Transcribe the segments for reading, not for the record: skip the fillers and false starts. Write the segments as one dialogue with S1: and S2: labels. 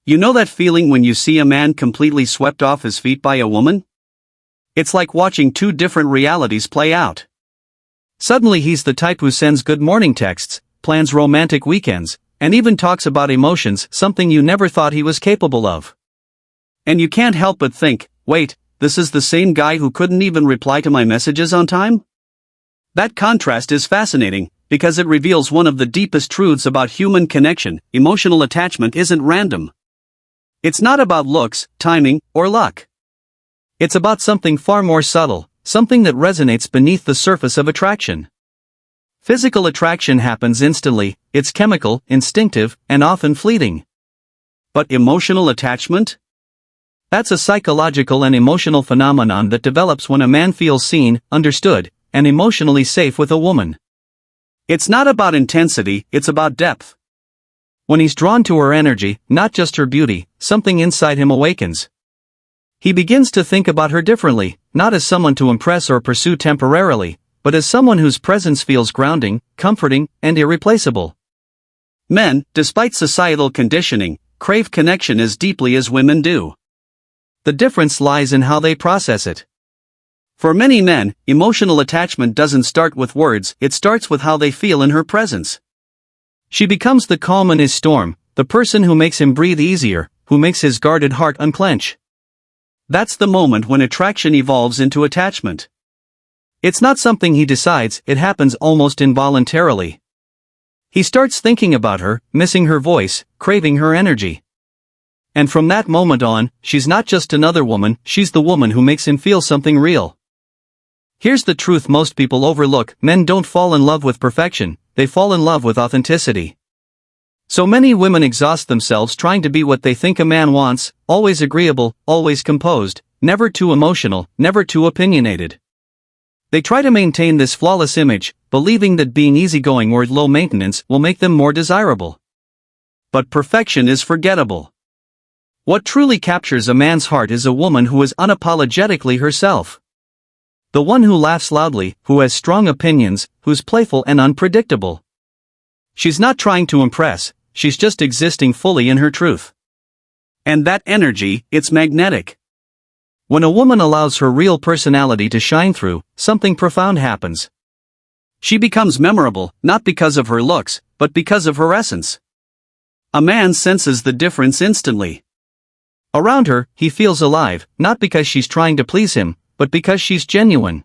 S1: You know that feeling when you see a man completely swept off his feet by a woman? It's like watching two different realities play out. Suddenly he's the type who sends good morning texts, plans romantic weekends, and even talks about emotions, something you never thought he was capable of. And you can't help but think, wait, this is the same guy who couldn't even reply to my messages on time? That contrast is fascinating, because it reveals one of the deepest truths about human connection: emotional attachment isn't random. It's not about looks, timing, or luck. It's about something far more subtle, something that resonates beneath the surface of attraction. Physical attraction happens instantly, it's chemical, instinctive, and often fleeting. But emotional attachment? That's a psychological and emotional phenomenon that develops when a man feels seen, understood, and emotionally safe with a woman. It's not about intensity, it's about depth. When he's drawn to her energy, not just her beauty, something inside him awakens. He begins to think about her differently, not as someone to impress or pursue temporarily, but as someone whose presence feels grounding, comforting, and irreplaceable. Men, despite societal conditioning, crave connection as deeply as women do. The difference lies in how they process it. For many men, emotional attachment doesn't start with words, it starts with how they feel in her presence. She becomes the calm in his storm, the person who makes him breathe easier, who makes his guarded heart unclench. That's the moment when attraction evolves into attachment. It's not something he decides, it happens almost involuntarily. He starts thinking about her, missing her voice, craving her energy. And from that moment on, she's not just another woman, she's the woman who makes him feel something real. Here's the truth most people overlook: men don't fall in love with perfection, they fall in love with authenticity. So many women exhaust themselves trying to be what they think a man wants: always agreeable, always composed, never too emotional, never too opinionated. They try to maintain this flawless image, believing that being easygoing or low maintenance will make them more desirable. But perfection is forgettable. What truly captures a man's heart is a woman who is unapologetically herself. The one who laughs loudly, who has strong opinions, who's playful and unpredictable. She's not trying to impress, she's just existing fully in her truth. And that energy, it's magnetic. When a woman allows her real personality to shine through, something profound happens. She becomes memorable, not because of her looks, but because of her essence. A man senses the difference instantly. Around her, he feels alive, not because she's trying to please him, but because she's genuine.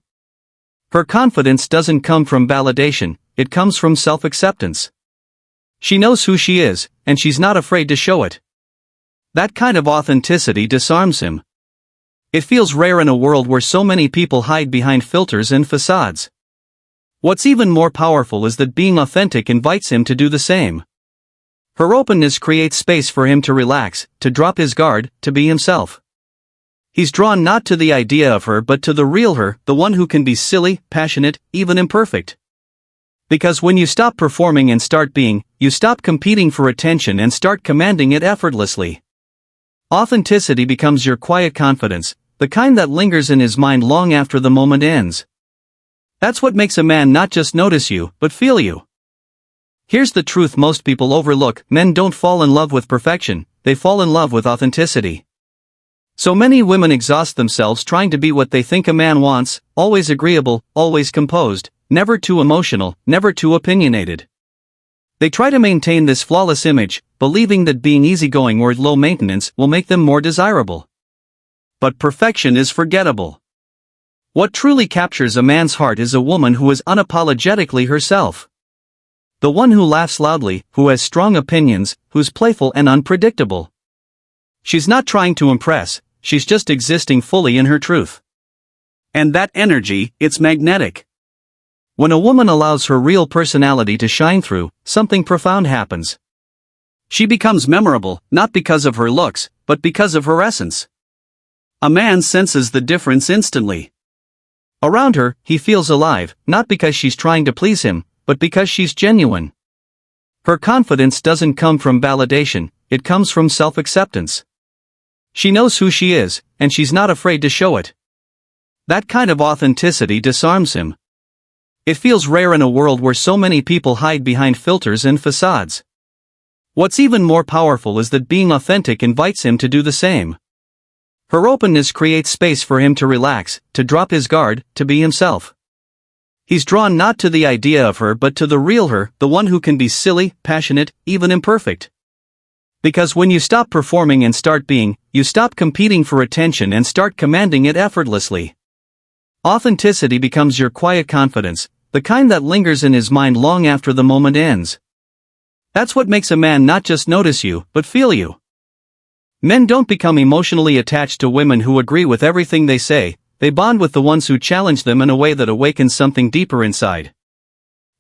S1: Her confidence doesn't come from validation, it comes from self-acceptance. She knows who she is, and she's not afraid to show it. That kind of authenticity disarms him. It feels rare in a world where so many people hide behind filters and facades. What's even more powerful is that being authentic invites him to do the same. Her openness creates space for him to relax, to drop his guard, to be himself. He's drawn not to the idea of her but to the real her, the one who can be silly, passionate, even imperfect. Because when you stop performing and start being, you stop competing for attention and start commanding it effortlessly. Authenticity becomes your quiet confidence, the kind that lingers in his mind long after the moment ends. That's what makes a man not just notice you, but feel you. Here's the truth most people overlook: men don't fall in love with perfection, they fall in love with authenticity. So many women exhaust themselves trying to be what they think a man wants: always agreeable, always composed, never too emotional, never too opinionated. They try to maintain this flawless image, believing that being easygoing or low maintenance will make them more desirable. But perfection is forgettable. What truly captures a man's heart is a woman who is unapologetically herself. The one who laughs loudly, who has strong opinions, who's playful and unpredictable. She's not trying to impress, she's just existing fully in her truth. And that energy, it's magnetic. When a woman allows her real personality to shine through, something profound happens. She becomes memorable, not because of her looks, but because of her essence. A man senses the difference instantly. Around her, he feels alive, not because she's trying to please him, but because she's genuine. Her confidence doesn't come from validation, it comes from self-acceptance. She knows who she is, and she's not afraid to show it. That kind of authenticity disarms him. It feels rare in a world where so many people hide behind filters and facades. What's even more powerful is that being authentic invites him to do the same. Her openness creates space for him to relax, to drop his guard, to be himself. He's drawn not to the idea of her but to the real her, the one who can be silly, passionate, even imperfect. Because when you stop performing and start being, you stop competing for attention and start commanding it effortlessly. Authenticity becomes your quiet confidence, the kind that lingers in his mind long after the moment ends. That's what makes a man not just notice you, but feel you. Men don't become emotionally attached to women who agree with everything they say, they bond with the ones who challenge them in a way that awakens something deeper inside.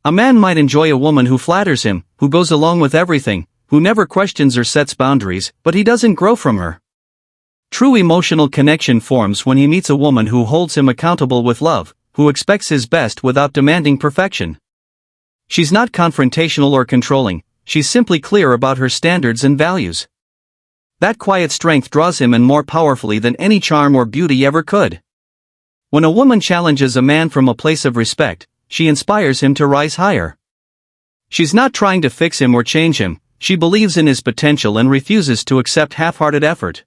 S1: A man might enjoy a woman who flatters him, who goes along with everything, who never questions or sets boundaries, but he doesn't grow from her. True emotional connection forms when he meets a woman who holds him accountable with love, who expects his best without demanding perfection. She's not confrontational or controlling, she's simply clear about her standards and values. That quiet strength draws him in more powerfully than any charm or beauty ever could. When a woman challenges a man from a place of respect, she inspires him to rise higher. She's not trying to fix him or change him, she believes in his potential and refuses to accept half-hearted effort.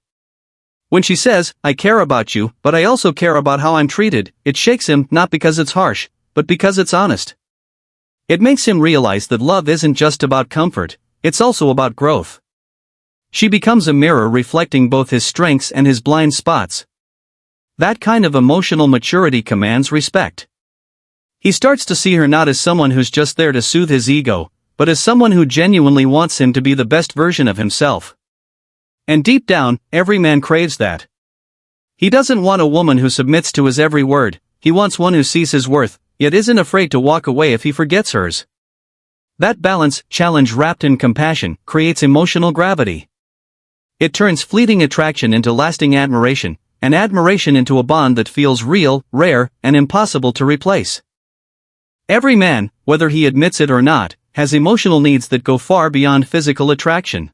S1: When she says, "I care about you, but I also care about how I'm treated," it shakes him not because it's harsh, but because it's honest. It makes him realize that love isn't just about comfort, it's also about growth. She becomes a mirror reflecting both his strengths and his blind spots. That kind of emotional maturity commands respect. He starts to see her not as someone who's just there to soothe his ego, but as someone who genuinely wants him to be the best version of himself. And deep down, every man craves that. He doesn't want a woman who submits to his every word, he wants one who sees his worth, yet isn't afraid to walk away if he forgets hers. That balance, challenge wrapped in compassion, creates emotional gravity. It turns fleeting attraction into lasting admiration, and admiration into a bond that feels real, rare, and impossible to replace. Every man, whether he admits it or not, has emotional needs that go far beyond physical attraction.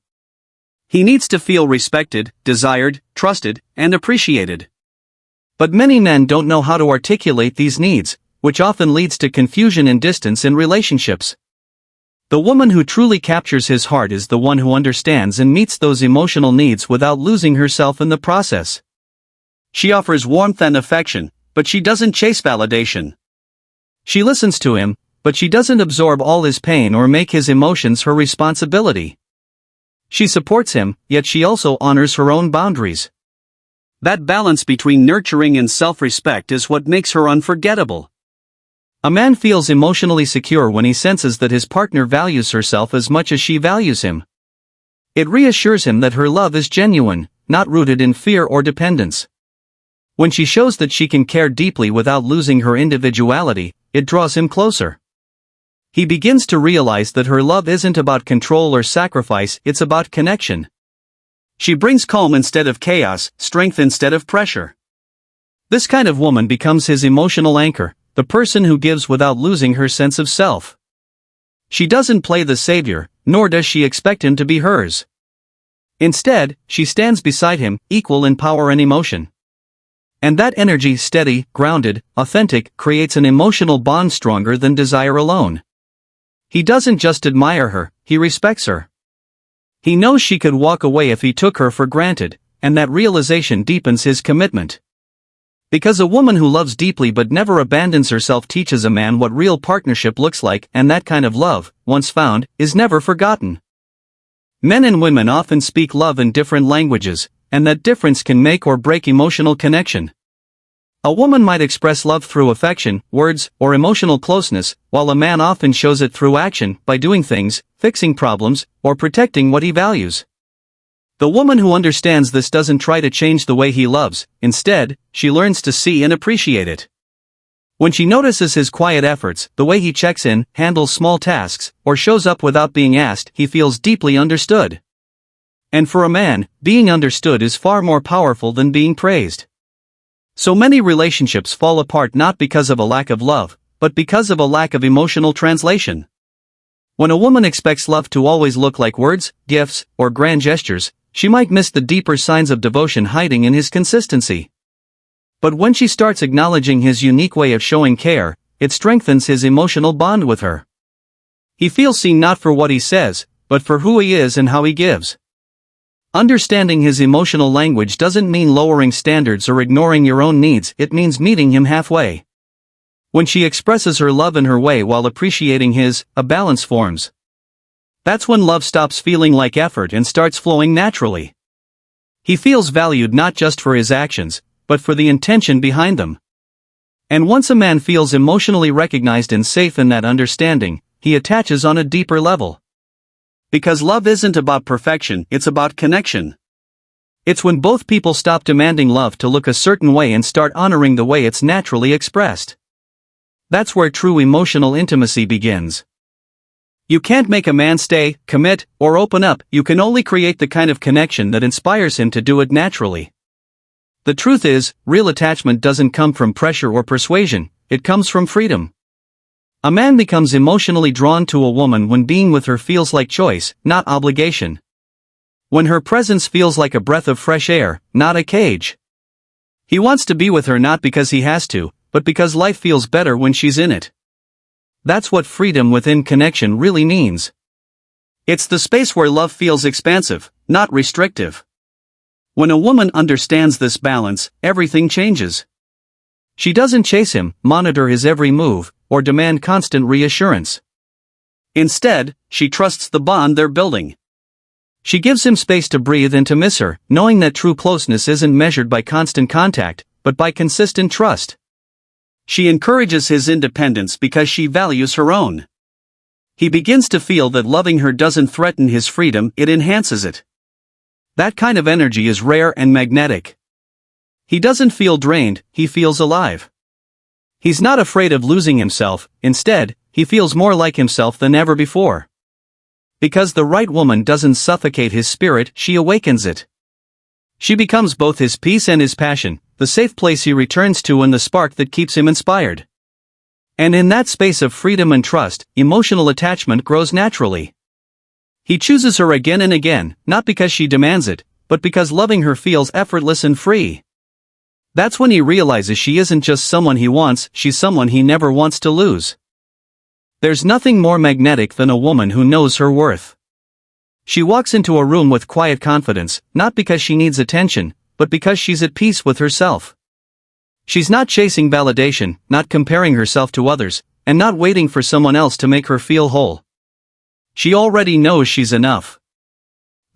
S1: He needs to feel respected, desired, trusted, and appreciated. But many men don't know how to articulate these needs, which often leads to confusion and distance in relationships. The woman who truly captures his heart is the one who understands and meets those emotional needs without losing herself in the process. She offers warmth and affection, but she doesn't chase validation. She listens to him, but she doesn't absorb all his pain or make his emotions her responsibility. She supports him, yet she also honors her own boundaries. That balance between nurturing and self-respect is what makes her unforgettable. A man feels emotionally secure when he senses that his partner values herself as much as she values him. It reassures him that her love is genuine, not rooted in fear or dependence. When she shows that she can care deeply without losing her individuality, it draws him closer. He begins to realize that her love isn't about control or sacrifice, it's about connection. She brings calm instead of chaos, strength instead of pressure. This kind of woman becomes his emotional anchor, the person who gives without losing her sense of self. She doesn't play the savior, nor does she expect him to be hers. Instead, she stands beside him, equal in power and emotion. And that energy, steady, grounded, authentic, creates an emotional bond stronger than desire alone. He doesn't just admire her, he respects her. He knows she could walk away if he took her for granted, and that realization deepens his commitment. Because a woman who loves deeply but never abandons herself teaches a man what real partnership looks like, and that kind of love, once found, is never forgotten. Men and women often speak love in different languages, and that difference can make or break emotional connection. A woman might express love through affection, words, or emotional closeness, while a man often shows it through action, by doing things, fixing problems, or protecting what he values. The woman who understands this doesn't try to change the way he loves, instead, she learns to see and appreciate it. When she notices his quiet efforts, the way he checks in, handles small tasks, or shows up without being asked, he feels deeply understood. And for a man, being understood is far more powerful than being praised. So many relationships fall apart not because of a lack of love, but because of a lack of emotional translation. When a woman expects love to always look like words, gifts, or grand gestures, she might miss the deeper signs of devotion hiding in his consistency. But when she starts acknowledging his unique way of showing care, it strengthens his emotional bond with her. He feels seen not for what he says, but for who he is and how he gives. Understanding his emotional language doesn't mean lowering standards or ignoring your own needs, it means meeting him halfway. When she expresses her love in her way while appreciating his, a balance forms. That's when love stops feeling like effort and starts flowing naturally. He feels valued not just for his actions, but for the intention behind them. And once a man feels emotionally recognized and safe in that understanding, he attaches on a deeper level. Because love isn't about perfection, it's about connection. It's when both people stop demanding love to look a certain way and start honoring the way it's naturally expressed. That's where true emotional intimacy begins. You can't make a man stay, commit, or open up, you can only create the kind of connection that inspires him to do it naturally. The truth is, real attachment doesn't come from pressure or persuasion, it comes from freedom. A man becomes emotionally drawn to a woman when being with her feels like choice, not obligation. When her presence feels like a breath of fresh air, not a cage. He wants to be with her not because he has to, but because life feels better when she's in it. That's what freedom within connection really means. It's the space where love feels expansive, not restrictive. When a woman understands this balance, everything changes. She doesn't chase him, monitor his every move, or demand constant reassurance. Instead, she trusts the bond they're building. She gives him space to breathe and to miss her, knowing that true closeness isn't measured by constant contact, but by consistent trust. She encourages his independence because she values her own. He begins to feel that loving her doesn't threaten his freedom, it enhances it. That kind of energy is rare and magnetic. He doesn't feel drained, he feels alive. He's not afraid of losing himself, instead, he feels more like himself than ever before. Because the right woman doesn't suffocate his spirit, she awakens it. She becomes both his peace and his passion, the safe place he returns to and the spark that keeps him inspired. And in that space of freedom and trust, emotional attachment grows naturally. He chooses her again and again, not because she demands it, but because loving her feels effortless and free. That's when he realizes she isn't just someone he wants, she's someone he never wants to lose. There's nothing more magnetic than a woman who knows her worth. She walks into a room with quiet confidence, not because she needs attention, but because she's at peace with herself. She's not chasing validation, not comparing herself to others, and not waiting for someone else to make her feel whole. She already knows she's enough.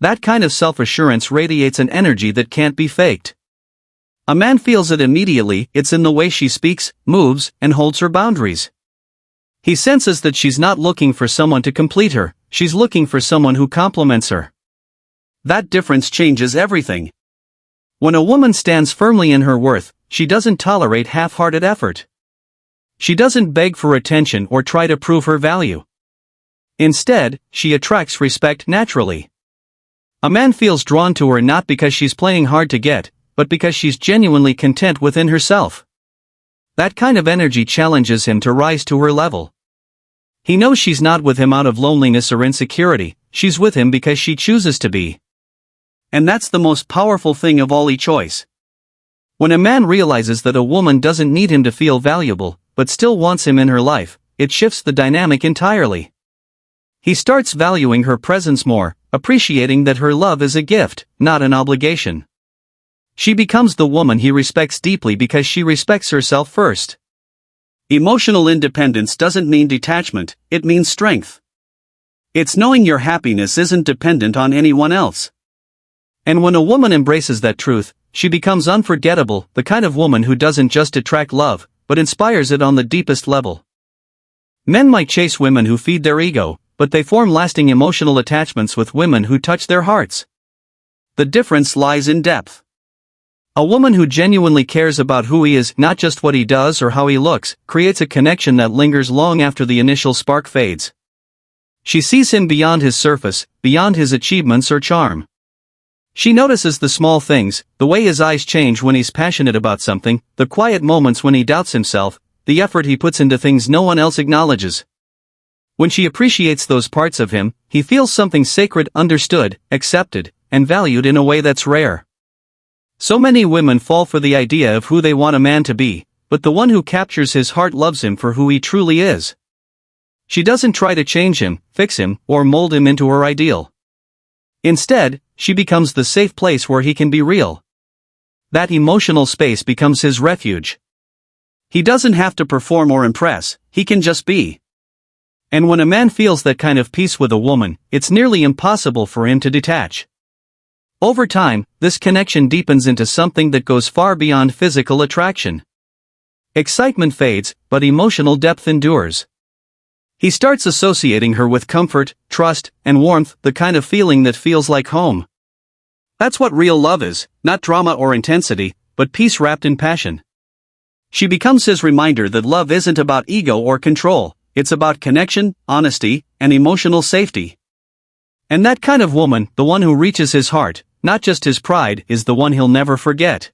S1: That kind of self-assurance radiates an energy that can't be faked. A man feels it immediately, it's in the way she speaks, moves, and holds her boundaries. He senses that she's not looking for someone to complete her, she's looking for someone who complements her. That difference changes everything. When a woman stands firmly in her worth, she doesn't tolerate half-hearted effort. She doesn't beg for attention or try to prove her value. Instead, she attracts respect naturally. A man feels drawn to her not because she's playing hard to get, but because she's genuinely content within herself. That kind of energy challenges him to rise to her level. He knows she's not with him out of loneliness or insecurity, she's with him because she chooses to be. And that's the most powerful thing of all, choice. When a man realizes that a woman doesn't need him to feel valuable, but still wants him in her life, it shifts the dynamic entirely. He starts valuing her presence more, appreciating that her love is a gift, not an obligation. She becomes the woman he respects deeply because she respects herself first. Emotional independence doesn't mean detachment, it means strength. It's knowing your happiness isn't dependent on anyone else. And when a woman embraces that truth, she becomes unforgettable, the kind of woman who doesn't just attract love, but inspires it on the deepest level. Men might chase women who feed their ego, but they form lasting emotional attachments with women who touch their hearts. The difference lies in depth. A woman who genuinely cares about who he is, not just what he does or how he looks, creates a connection that lingers long after the initial spark fades. She sees him beyond his surface, beyond his achievements or charm. She notices the small things, the way his eyes change when he's passionate about something, the quiet moments when he doubts himself, the effort he puts into things no one else acknowledges. When she appreciates those parts of him, he feels something sacred, understood, accepted, and valued in a way that's rare. So many women fall for the idea of who they want a man to be, but the one who captures his heart loves him for who he truly is. She doesn't try to change him, fix him, or mold him into her ideal. Instead, she becomes the safe place where he can be real. That emotional space becomes his refuge. He doesn't have to perform or impress, he can just be. And when a man feels that kind of peace with a woman, it's nearly impossible for him to detach. Over time, this connection deepens into something that goes far beyond physical attraction. Excitement fades, but emotional depth endures. He starts associating her with comfort, trust, and warmth, the kind of feeling that feels like home. That's what real love is, not drama or intensity, but peace wrapped in passion. She becomes his reminder that love isn't about ego or control, it's about connection, honesty, and emotional safety. And that kind of woman, the one who reaches his heart, not just his pride, is the one he'll never forget.